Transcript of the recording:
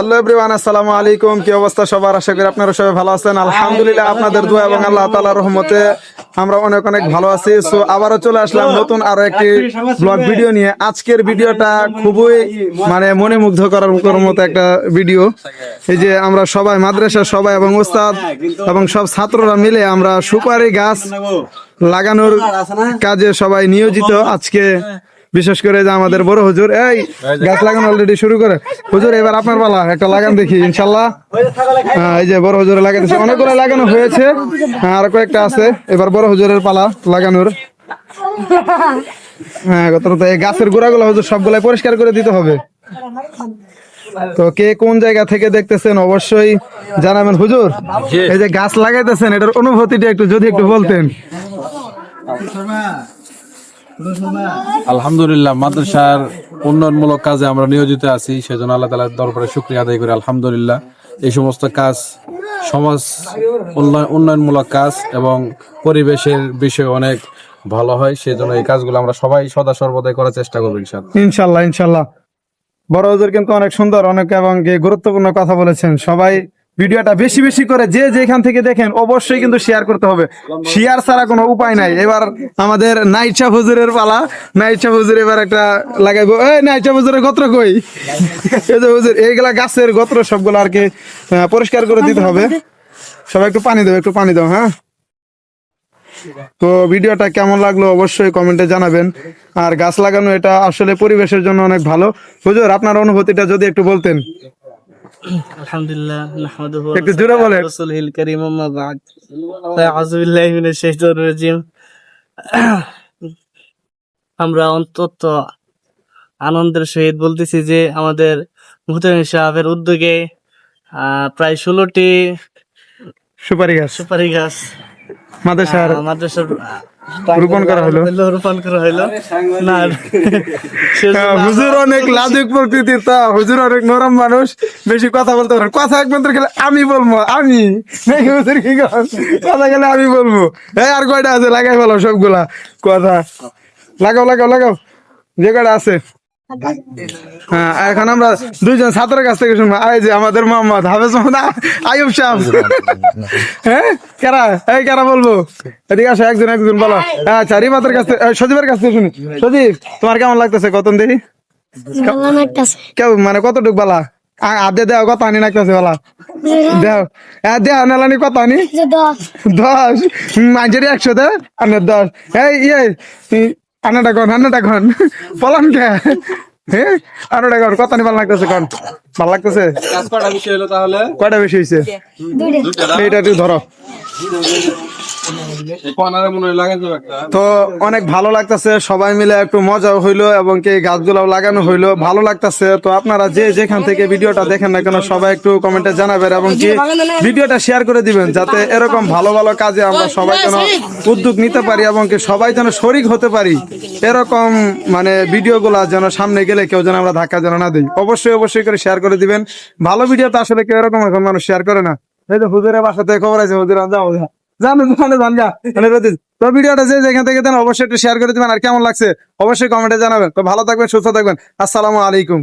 Hello everyone, আসসালামু আলাইকুম। কি অবস্থা সবার? আশা করি আপনারা সবাই ভালো আছেন। আলহামদুলিল্লাহ, আপনাদের দোয়া এবং আল্লাহ তাআলার রহমতে আমরা অনেক অনেক ভালো আছি। সো আবারও চলে আসলাম নতুন আরো একটি ব্লগ ভিডিও নিয়ে। আজকের ভিডিওটা খুবই মনে মুগ্ধ করার মতো একটা ভিডিও। এই যে আমরা সবাই মাদ্রাসার সবাই এবং উস্তাদ এবং সব ছাত্ররা মিলে আমরা সুপারি গাছ লাগানোর কাজে সবাই নিয়োজিত। আজকে বিশেষ করে যে আমাদের বড় হুজুর এই গাছ লাগানো অলরেডি শুরু করে। হুজুর, এবার আপনার পালা, একটা লাগান দেখি ইনশাল্লাহ। এই যে বড় হুজুরে লাগাতেছে, অনেকগুলো লাগানো হয়েছে, আর কয়েকটা আছে। এবার বড় হুজুরের পালা লাগানোর। হ্যাঁ, এই গাছের গোড়াগুলো হুজুর সবগুলাই পরিষ্কার করে দিতে হবে। তো কে কোন জায়গা থেকে দেখতেছেন অবশ্যই জানাবেন। হুজুর, এই যে গাছ লাগাইতেছেন, এটার অনুভূতিটা যদি একটু বলতেন। আলহামদুলিল্লাহ, মাদ্রাসার উন্নয়নমূলক কাজে আমরা নিয়োজিত আছি, সেজন্য আল্লাহ তাআলার দরবারে শুকরিয়া আদায় করি। আলহামদুলিল্লাহ, এই সমস্ত কাজ সমাজ উন্নয়নমূলক কাজ এবং পরিবেশের বিষয়ে অনেক ভালো হয়, সেজন্য এই কাজগুলো আমরা সবাই সদা সর্বদাই করার চেষ্টা করবো ইনশাল্লাহ। ইনশাল্লাহ বড় হুজুর কিন্তু অনেক সুন্দর, অনেক এবং গুরুত্বপূর্ণ কথা বলেছেন। সবাই ভিডিওটা বেশি বেশি করে যে যেখান থেকে দেখেন অবশ্যই কিন্তু শেয়ার করতে হবে। শেয়ার ছাড়া কোনো উপায় নাই। এবার আমাদের নাইট শাহ হুজুরের পালা। নাইট শাহ হুজুর এবার একটা লাগাইবো। এই নাইট শাহ হুজুরের গোত্র কই? এই যে হুজুর, এইগুলা গাছের গোত্র সবগুলো আর কি পরিষ্কার করে দিতে হবে। সবাই একটু পানি দাও, একটু পানি দাও। হ্যাঁ, তো ভিডিওটা কেমন লাগলো অবশ্যই কমেন্টে জানাবেন। আর গাছ লাগানো এটা আসলে পরিবেশের জন্য অনেক ভালো। হুজুর, আপনার অনুভূতিটা যদি একটু বলতেন। আলহামদুলিল্লাহ, নাহমাদুহু ওয়া একটু জোরে বলেন। রাসূলুহুল কারীম, আম্মা বা'দ। আউযু বিল্লাহি মিনাশ শাইতানির রাজীম। আমরা অত্যন্ত আনন্দের সহিত বলতেছি যে আমাদের মুহতামিম সাহেবের উদ্যোগে প্রায় 16টি সুপারি গাছ মাদ্রাসার রোপণ করা হলো। না, হুজুর অনেক লাজুক প্রকৃতির, তা হুজুর অনেক নরম মানুষ, বেশি কথা বলতে পারেন। কথা একমাত্র গেলে আমি বলবো, আমি হুজুর কি কথা গেলে আমি বলবো। এই আর কয়টা আছে লাগাই বলো সবগুলা কথা। লাগাও লাগাও লাগাও যে কয়টা আছে। হ্যাঁ, এখন আমরা দুইজন ছাত্রের কাছ থেকে শুনবো। এই যে আমাদের মোহাম্মদ হাফেজ মোহাম্মদ আইয়ুব সাহেব। হ্যাঁ, কারা এই কারা বলবো? এদিকে আসো, একজন একজন বলো। আচ্ছা, রিমাতের কাছ থেকে, সজীবের কাছ থেকে শুনি। সজীব, তোমার কেমন লাগতেছে? কতন দেখি কেউ কতটুক বলা আদে দেও, কত আনি লাগতেছে বলা দেও। দেও নালানি কত আনি 10 মাঝের 100 দে আনে 10। এই আনাটা কন পলান কে? হ্যাঁ, আনাটা কন কত আনি ভালো লাগতেছে? কন ভালো লাগতেছে? কয়টা বেশি হয়েছে? এইটা তুই ধরো। তো অনেক ভালো লাগতেছে, সবাই মিলে একটু মজা হইলো এবং কি গাছগুলো লাগানো হইলো, ভালো লাগতেছে। তো আপনারা যে যেখান থেকে ভিডিওটা দেখেন না কেন সবাই একটু কমেন্টে জানাবেন এবং কি ভিডিওটা শেয়ার করে দিবেন, যাতে এরকম ভালো ভালো কাজে আমরা সবাই যেন উদ্যোগ নিতে পারি এবং কি সবাই যেন শরিক হতে পারি। এরকম ভিডিওগুলা যেন সামনে গেলে কেউ যেন আমরা ধাক্কা যেন না দিই। অবশ্যই অবশ্যই করে শেয়ার করে দিবেন। ভালো ভিডিও তো আসলে কেউ এরকম এখন মানুষ শেয়ার করে না। এই তো হুজুরের বাসা থেকে খবর আছে, হুজুর যাও তো ভিডিওটা যে যেখান থেকে দেন অবশ্যই একটু শেয়ার করে দিবেন। আর কেমন লাগছে অবশ্যই কমেন্টে জানাবেন। তো ভালো থাকবেন, সুস্থ থাকবেন। আসসালামু আলাইকুম।